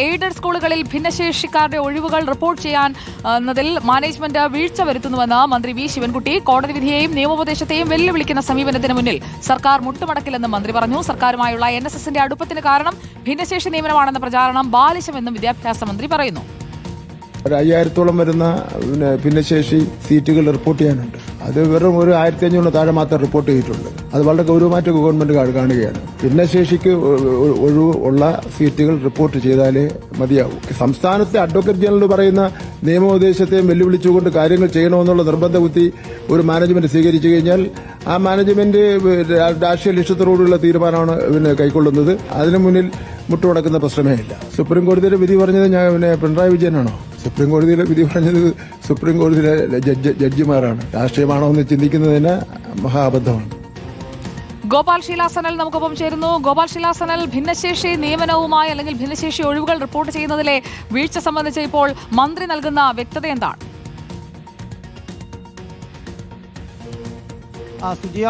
Aided സ്കൂളുകളിൽ ഭിന്നശേഷിക്കാരുടെ ഒഴിവുകൾ report ചെയ്യാന്നതിൽ management വീഴ്ച വരുത്തുന്നുവെന്ന് മന്ത്രി വി ശിവൻകുട്ടി. കോടതി വിധിയെയും നിയമോപദേശത്തെയും വെല്ലുവിളിക്കുന്ന സമീപനത്തിന് മുന്നിൽ സർക്കാർ മുട്ടുമടക്കില്ലെന്നും മന്ത്രി പറഞ്ഞു. സർക്കാരുമായുള്ള NSSന്റെ അടുപ്പത്തിന് കാരണം ഭിന്നശേഷി നിയമനമാണെന്ന പ്രചാരണം ബാലിശമെന്നും വിദ്യാഭ്യാസ മന്ത്രി പറയുന്നു. 5000-ഓളം വരുന്ന ഭിന്നശേഷി സീറ്റുകൾ റിപ്പോർട്ട് ചെയ്യാനുണ്ട്. അത് വെറും ഒരു 1500 താഴെ മാത്രം റിപ്പോർട്ട് ചെയ്തിട്ടുണ്ട്. അത് വളരെ ഗൗരവമായിട്ട് ഗവൺമെന്റ് കാണുകയാണ്. ഭിന്നശേഷിക്ക് ഒഴിവ് ഉള്ള സീറ്റുകൾ റിപ്പോർട്ട് ചെയ്താലേ മതിയാവൂ. സംസ്ഥാനത്തെ അഡ്വക്കേറ്റ് ജനറൽ പറയുന്ന നിയമോപദേശത്തെയും വെല്ലുവിളിച്ചുകൊണ്ട് കാര്യങ്ങൾ ചെയ്യണമെന്നുള്ള നിർബന്ധ ബുദ്ധി ഒരു മാനേജ്മെന്റ് സ്വീകരിച്ചു കഴിഞ്ഞാൽ ആ മാനേജ്മെന്റ് രാഷ്ട്രീയ ലക്ഷ്യത്തോടുള്ള തീരുമാനമാണ് കൈക്കൊള്ളുന്നത്. അതിനു മുന്നിൽ മുട്ടുമടക്കുന്ന പ്രശ്നമേ ഇല്ല. സുപ്രീം കോടതിയുടെ വിധി പറഞ്ഞത് പിണറായി വിജയനാണോ? സുപ്രീം കോടതിയിലെ വിധി പറഞ്ഞത് സുപ്രീം കോടതിയിലെ ജഡ്ജിമാരാണ്. രാഷ്ട്രീയമാണോ എന്ന് ചിന്തിക്കുന്നതിന് മഹാബദ്ധമാണ്. ഗോപാൽ ശീലാസനൽ നമുക്കൊപ്പം ചേരുന്നു. ഗോപാൽ ശീലാസനൽ, ഭിന്നശേഷി നിയമനവുമായി അല്ലെങ്കിൽ ഭിന്നശേഷി ഒഴിവുകൾ റിപ്പോർട്ട് ചെയ്യുന്നതിലെ വീഴ്ച സംബന്ധിച്ച് ഇപ്പോൾ മന്ത്രി നൽകുന്ന വ്യക്തത എന്താണ്? സുജിയ,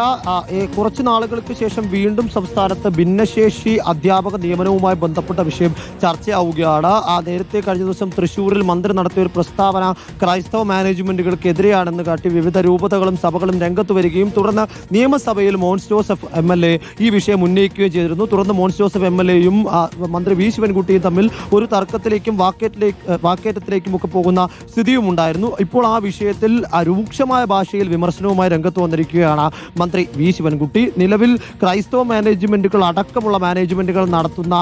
കുറച്ചു നാളുകൾക്ക് ശേഷം വീണ്ടും സംസ്ഥാനത്ത് ഭിന്നശേഷി അധ്യാപക നിയമനവുമായി ബന്ധപ്പെട്ട വിഷയം ചർച്ചയാവുകയാണ്. നേരത്തെ കഴിഞ്ഞ ദിവസം തൃശ്ശൂരിൽ മന്ത്രി നടത്തിയ ഒരു പ്രസ്താവന ക്രൈസ്തവ മാനേജ്മെന്റുകൾക്കെതിരെയാണെന്ന് കാട്ടി വിവിധ രൂപതകളും സഭകളും രംഗത്ത് വരികയും തുടർന്ന് നിയമസഭയിൽ മോൻസ് ജോസഫ് MLA ഈ വിഷയം ഉന്നയിക്കുകയും ചെയ്തിരുന്നു. തുടർന്ന് മോൻസ് ജോസഫ് MLAയും മന്ത്രി വി ശിവൻകുട്ടിയും തമ്മിൽ ഒരു തർക്കത്തിലേക്കും വാക്കേറ്റത്തിലേക്കും ഒക്കെ പോകുന്ന സ്ഥിതിയും ഉണ്ടായിരുന്നു. ഇപ്പോൾ ആ വിഷയത്തിൽ രൂക്ഷമായ ഭാഷയിൽ വിമർശനവുമായി രംഗത്ത് വന്നിരിക്കുകയാണ് മന്ത്രി വി ശിവൻകുട്ടി. നിലവിൽ ക്രൈസ്തവ മാനേജ്മെന്റുകൾ അടക്കമുള്ള മാനേജ്മെന്റുകൾ നടത്തുന്ന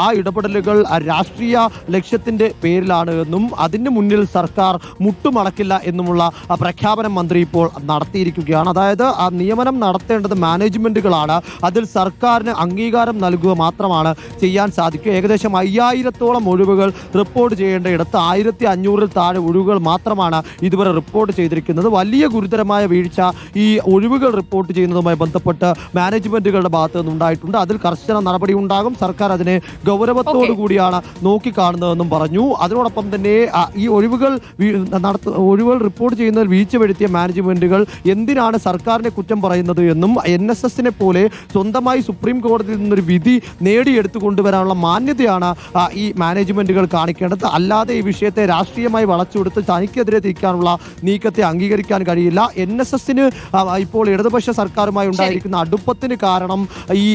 ആ ഇടപെടലുകൾ രാഷ്ട്രീയ ലക്ഷ്യത്തിന്റെ പേരിലാണ് എന്നും അതിന് മുന്നിൽ സർക്കാർ മുട്ടുമടക്കില്ല എന്നുമുള്ള പ്രഖ്യാപനം മന്ത്രി ഇപ്പോൾ നടത്തിയിരിക്കുകയാണ്. അതായത് ആ നിയമനം നടത്തേണ്ടത് മാനേജ്മെന്റുകളാണ്. അതിൽ സർക്കാരിന് അംഗീകാരം നൽകുക മാത്രമാണ് ചെയ്യാൻ സാധിക്കുക. ഏകദേശം 5000-ഓളം ഒഴിവുകൾ റിപ്പോർട്ട് ചെയ്യേണ്ട ഇടത്ത് 1500-ൽ താഴെ ഒഴിവുകൾ മാത്രമാണ് ഇതുവരെ റിപ്പോർട്ട് ചെയ്തിരിക്കുന്നത്. വലിയ ഗുരുതരമായ വീഴ്ച ഈ ഒഴിവുകൾ റിപ്പോർട്ട് ചെയ്യുന്നതുമായി ബന്ധപ്പെട്ട് മാനേജ്മെന്റുകളുടെ ഭാഗത്ത് നിന്നുണ്ടായിട്ടുണ്ട്. അതിൽ കർശന നടപടി ഉണ്ടാകും. സർക്കാർ അതിനെ ഗൗരവത്തോടു കൂടിയാണ് നോക്കിക്കാണുന്നതെന്നും പറഞ്ഞു. അതിനോടൊപ്പം തന്നെ ഈ ഒഴിവുകൾ റിപ്പോർട്ട് ചെയ്യുന്നതിൽ വീഴ്ച വരുത്തിയ മാനേജ്മെന്റുകൾ എന്തിനാണ് സർക്കാരിനെ കുറ്റം പറയുന്നത് എന്നും NSSനെ പോലെ സ്വന്തമായി സുപ്രീം കോടതിയിൽ നിന്നൊരു വിധി നേടിയെടുത്തു കൊണ്ടുവരാനുള്ള മാന്യതയാണ് ഈ മാനേജ്മെന്റുകൾ കാണിക്കേണ്ടത്. അല്ലാതെ ഈ വിഷയത്തെ രാഷ്ട്രീയമായി വളച്ചെടുത്ത് തനിക്കെതിരെ തിരിക്കാനുള്ള നീക്കത്തെ അംഗീകരിക്കാൻ കഴിയില്ല. NSSന് ഇപ്പോൾ ഇടതുപക്ഷ സർക്കാരുമായി ഉണ്ടായിരിക്കുന്ന അടുപ്പത്തിന് കാരണം ഈ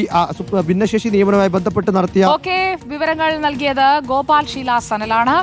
ഭിന്നശേഷി നിയമനവുമായി ബന്ധപ്പെട്ട് നടത്തിയ വിവരങ്ങൾ നൽകിയത് ഗോപാൽ ശീലാസനലാണ്.